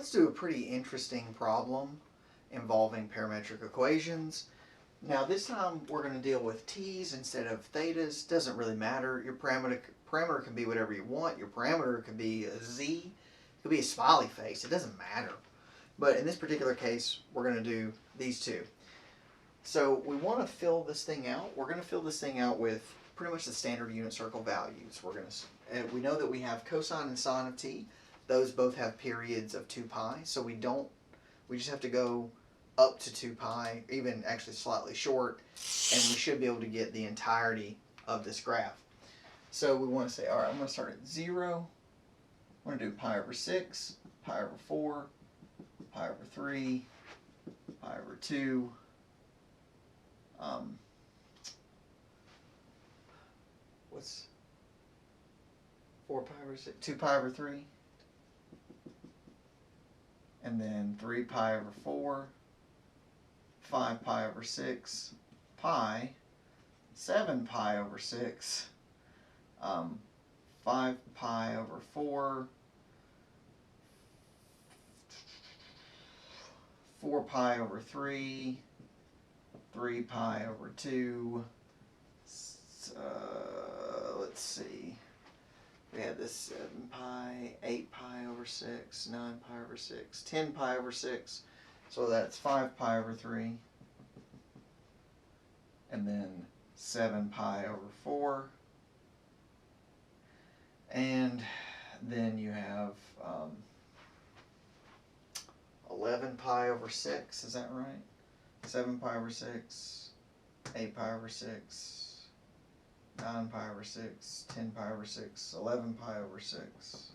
let's do a pretty interesting problem involving parametric equations. Now this time we're going to deal with t's instead of thetas. Doesn't really matter. Your parameter can be whatever you want. Your parameter could be a z. It could be a smiley face. It doesn't matter. But in this particular case, we're going to do these two. So we want to fill this thing out. We're going to fill this thing out with pretty much the standard unit circle values. We know that we have cosine and sine of t. Those both have periods of 2 pi. So we just have to go up to 2 pi, even actually slightly short, and we should be able to get the entirety of this graph. So we want to say, all right, I'm going to start at 0. I'm going to do pi over 6, pi over 4, pi over 3, pi over 2. What's 4 pi over 6? 2 pi over 3. And then 3 pi over 4, 5 pi over 6, pi, 7 pi over 6, 5 pi over 4, 4 pi over 3, 3 pi over 2, let's see, we had this 7 pi, 8 pi over 6, 9 pi over 6, 10 pi over 6, so that's 5 pi over 3, and then 7 pi over 4, and then you have 11 pi over 6, is that right? 7 pi over 6, 8 pi over 6, 9 pi over 6, 10 pi over 6, 11 pi over 6.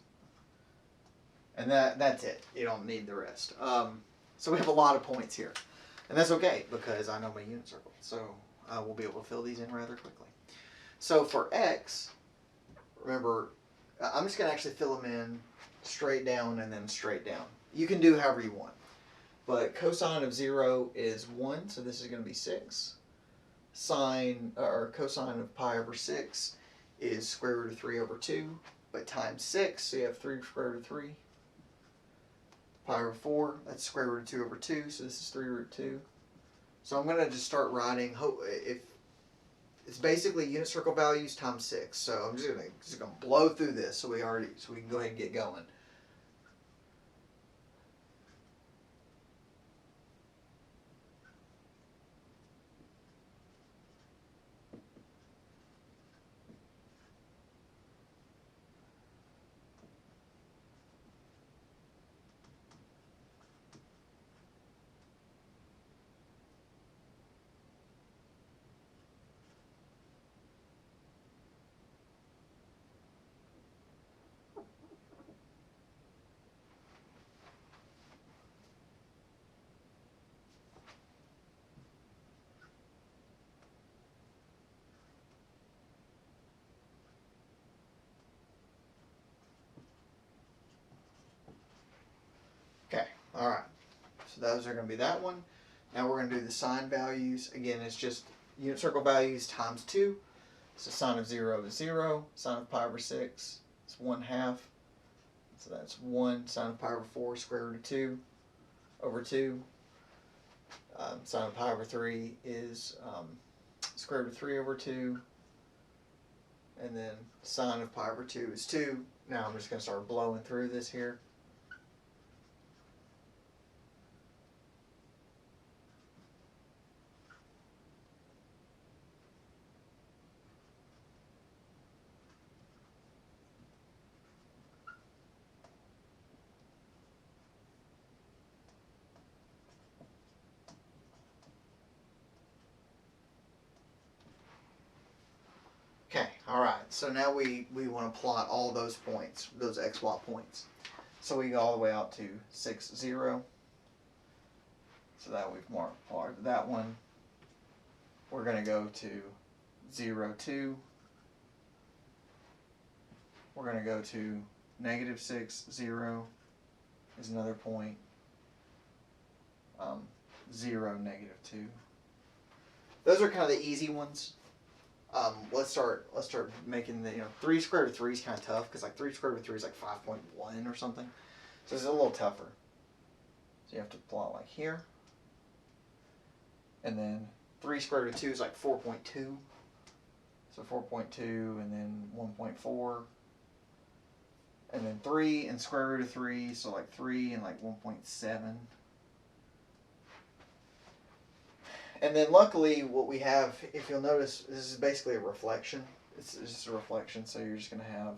And that's it. You don't need the rest. So we have a lot of points here. And that's okay because I know my unit circle. So we'll be able to fill these in rather quickly. So for x, remember, I'm just going to actually fill them in straight down and then straight down. You can do however you want. But cosine of 0 is 1, so this is going to be 6. Sine, or cosine of pi over 6 is square root of 3 over 2, but times 6, so you have 3 square root of 3. Pi over 4, that's square root of 2 over 2, so this is 3 root 2. So I'm going to just start writing, if it's basically unit circle values times 6, so I'm just going to blow through this so we can go ahead and get going. Okay, all right. So those are going to be that one. Now we're going to do the sine values. Again, it's just unit circle values times 2. So sine of 0 is 0. Sine of pi over 6 is 1/2. So that's 1. Sine of pi over 4 square root of 2 over 2. Sine of pi over 3 is square root of 3 over 2. And then sine of pi over 2 is 2. Now I'm just going to start blowing through this here. Okay, all right, so now we want to plot all those points, those x-y points. So we go all the way out to 6, 0. So that we've marked that one. We're going to go to 0, 2. We're going to go to negative 6, 0 is another point. 0, negative 2. Those are kind of the easy ones. Let's start making the 3 square root of 3 is kind of tough because like 3 square root of 3 is like 5.1 or something. So it's a little tougher. So you have to plot like here. And then 3 square root of 2 is like 4.2. So 4.2 and then 1.4. And then 3 and square root of 3, so like 3 and like 1.7. And then luckily what we have, if you'll notice, this is basically a reflection. It's just a reflection, so you're just going to have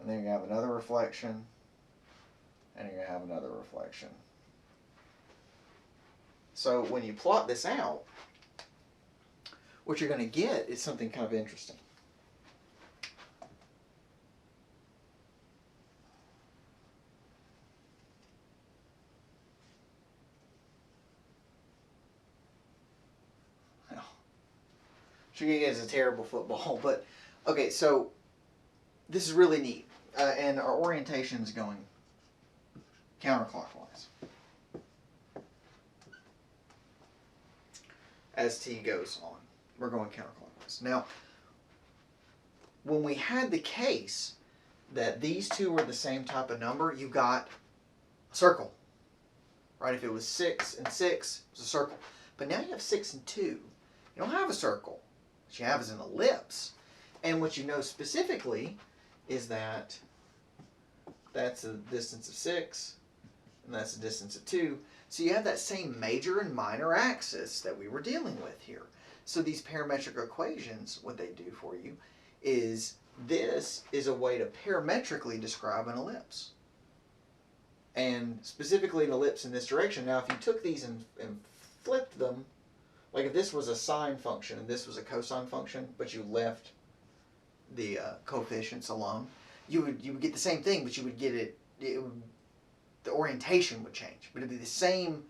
and then you have another reflection, and you're going to have another reflection. So when you plot this out, what you're going to get is something kind of interesting. What you're going to get is a terrible football, but okay, so this is really neat, and our orientation is going counterclockwise as t goes on. We're going counterclockwise. Now, when we had the case that these two were the same type of number, you got a circle, right? If it was 6 and 6, it was a circle. But now you have 6 and 2. You don't have a circle. What you have is an ellipse. And what you know specifically is that that's a distance of 6, and that's a distance of 2. So you have that same major and minor axis that we were dealing with here. So these parametric equations, what they do for you is this is a way to parametrically describe an ellipse. And specifically an ellipse in this direction. Now if you took these and flipped them, like if this was a sine function and this was a cosine function, but you left the coefficients alone, you would get the same thing, but you would get it would, the orientation would change, but it'd be the same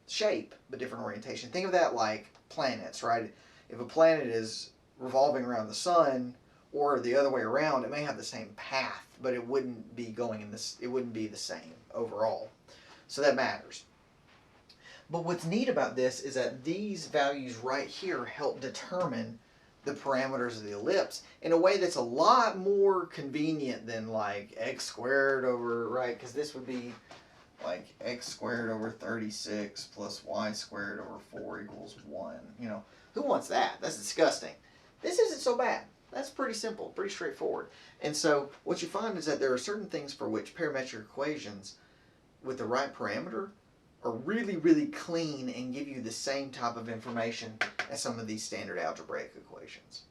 shape but different orientation. Think of that like planets, right? If a planet is revolving around the sun or the other way around, it may have the same path, but it wouldn't be going in this. It wouldn't be the same overall. So that matters. But what's neat about this is that these values right here help determine the parameters of the ellipse in a way that's a lot more convenient than like x squared over, right? Because this would be like x squared over 36 plus y squared over 4 equals 1. You know, who wants that? That's disgusting. This isn't so bad. That's pretty simple, pretty straightforward. And so what you find is that there are certain things for which parametric equations with the right parameter are really, really clean and give you the same type of information as some of these standard algebraic equations.